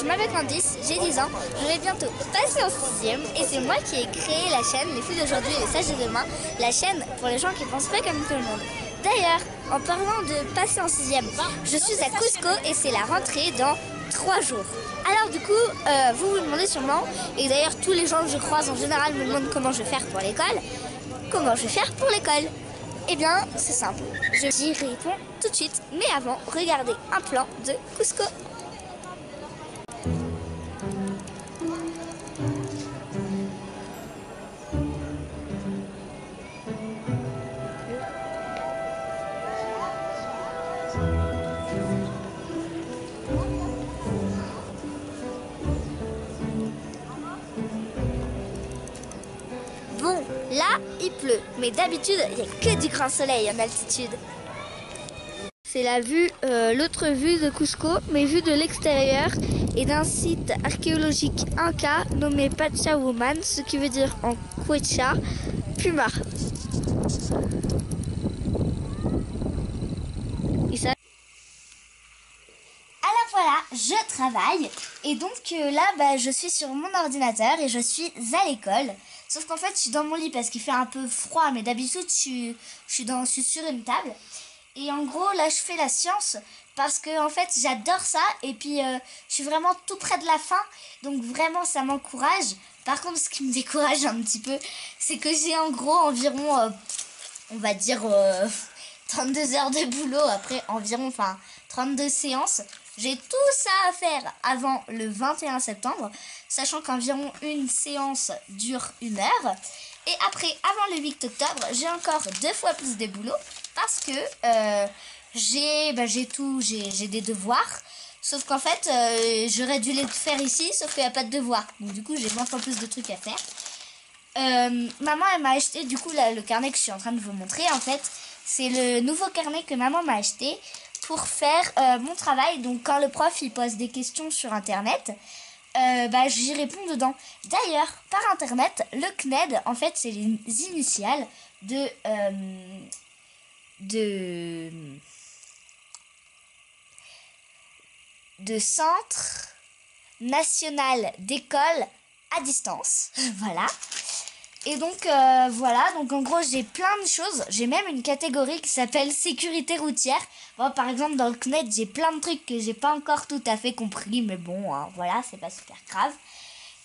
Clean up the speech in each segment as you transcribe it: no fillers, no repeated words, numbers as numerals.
je m'appelle Candice, j'ai 10 ans, je vais bientôt passer en 6e et c'est moi qui ai créé la chaîne Les Fous d'aujourd'hui et les Sages de demain, la chaîne pour les gens qui pensent pas comme tout le monde. D'ailleurs, en parlant de passer en 6e, je suis à Cusco et c'est la rentrée dans 3 jours. Alors du coup, vous vous demandez sûrement, et d'ailleurs tous les gens que je croise en général me demandent comment je vais faire pour l'école. Comment je vais faire pour l'école? Eh bien, c'est simple, j'y réponds tout de suite, mais avant, regardez un plan de Cusco. Bon, là, il pleut, mais d'habitude, il n'y a que du grand soleil en altitude. C'est la vue, l'autre vue de Cusco, mais vue de l'extérieur et d'un site archéologique inca nommé Pachauman, ce qui veut dire en quechua, Puma. Alors voilà, je travaille et donc là je suis sur mon ordinateur et je suis à l'école. Sauf qu'en fait je suis dans mon lit parce qu'il fait un peu froid, mais d'habitude je suis sur une table. Et en gros là je fais la science parce que en fait j'adore ça et puis je suis vraiment tout près de la fin, donc vraiment ça m'encourage. Par contre ce qui me décourage un petit peu, c'est que j'ai en gros environ on va dire 32 heures de boulot après environ 32 séances. J'ai tout ça à faire avant le 21 septembre, sachant qu'environ une séance dure 1 heure. Et après, avant le 8 octobre, j'ai encore 2 fois plus de boulot parce que j'ai des devoirs. Sauf qu'en fait, j'aurais dû les faire ici, sauf qu'il n'y a pas de devoirs. Donc du coup, j'ai 20 fois plus de trucs à faire. Maman, elle m'a acheté du coup le carnet que je suis en train de vous montrer. En fait, c'est le nouveau carnet que maman m'a acheté pour faire mon travail. Donc quand le prof il pose des questions sur internet, j'y réponds dedans. D'ailleurs, par internet, le CNED, en fait, c'est les initiales de Centre National d'École à Distance. Voilà. Et donc voilà, donc en gros j'ai plein de choses, j'ai même une catégorie qui s'appelle sécurité routière. Bon, par exemple dans le CNED j'ai plein de trucs que j'ai pas encore tout à fait compris, mais bon hein, voilà, c'est pas super grave.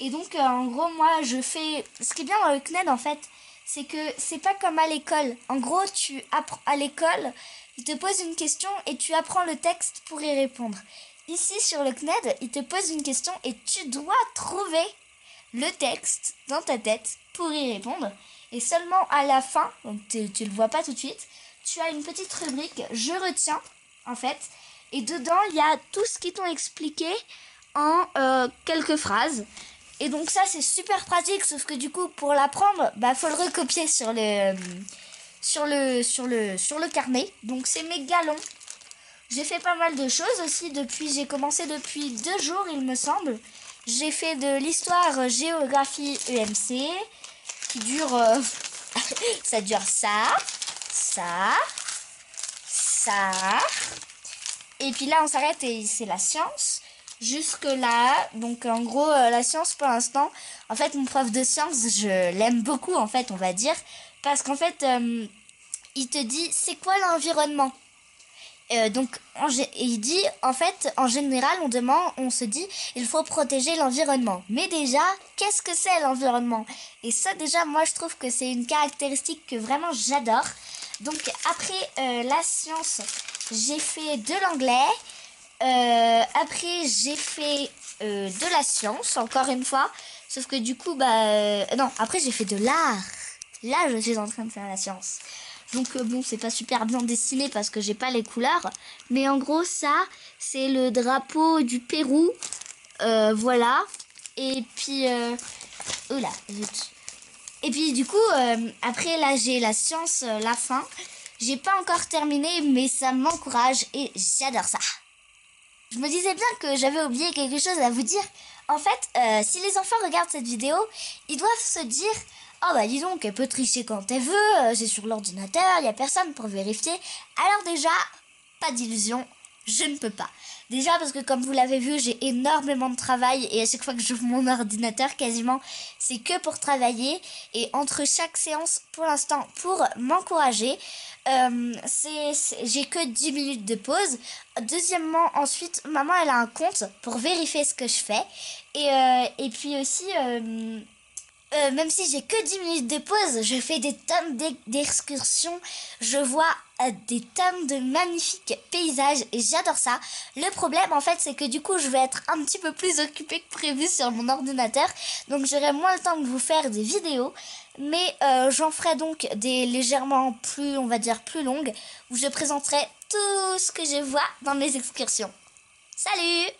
Et donc en gros moi je fais, ce qui est bien dans le CNED en fait, c'est que c'est pas comme à l'école. En gros tu apprends à l'école, il te pose une question et tu apprends le texte pour y répondre. Ici sur le CNED, il te pose une question et tu dois trouver le texte dans ta tête pour y répondre, et seulement à la fin, donc tu le vois pas tout de suite, tu as une petite rubrique je retiens en fait, et dedans il y a tout ce qu'ils t'ont expliqué en quelques phrases. Et donc ça c'est super pratique, sauf que du coup pour l'apprendre faut le recopier sur le carnet, donc c'est méga long. J'ai fait pas mal de choses aussi j'ai commencé depuis 2 jours il me semble. J'ai fait de l'histoire géographie EMC qui dure ça dure ça et puis là on s'arrête et c'est la science jusque là. Donc en gros la science pour l'instant, en fait mon prof de science je l'aime beaucoup en fait, on va dire, parce qu'en fait il te dit c'est quoi l'environnement. Donc il dit en fait en général on se dit il faut protéger l'environnement, mais déjà qu'est-ce que c'est l'environnement? Et ça déjà moi je trouve que c'est une caractéristique que vraiment j'adore. Donc après la science j'ai fait de l'anglais, après j'ai fait de la science encore une fois, sauf que du coup non, après j'ai fait de l'art. Là je suis en train de faire la science. Donc bon, c'est pas super bien dessiné parce que j'ai pas les couleurs, mais en gros ça c'est le drapeau du Pérou, voilà. Et puis oula, zut. Et puis du coup après là j'ai la science, la fin. J'ai pas encore terminé, mais ça m'encourage et j'adore ça. Je me disais bien que j'avais oublié quelque chose à vous dire. En fait, si les enfants regardent cette vidéo, ils doivent se dire « Oh dis donc, elle peut tricher quand elle veut, c'est sur l'ordinateur, il n'y a personne pour vérifier. » Alors déjà, pas d'illusion, je ne peux pas. Déjà parce que comme vous l'avez vu, j'ai énormément de travail et à chaque fois que j'ouvre mon ordinateur, quasiment, c'est que pour travailler. Et entre chaque séance, pour l'instant, pour m'encourager, j'ai que 10 minutes de pause. Deuxièmement, ensuite, maman, elle a un compte pour vérifier ce que je fais. Et puis aussi... même si j'ai que 10 minutes de pause, je fais des tonnes d'excursions, je vois des tonnes de magnifiques paysages et j'adore ça. Le problème en fait c'est que du coup je vais être un petit peu plus occupée que prévu sur mon ordinateur, donc j'aurai moins le temps de vous faire des vidéos, mais j'en ferai donc des légèrement plus, on va dire plus longues, où je présenterai tout ce que je vois dans mes excursions. Salut!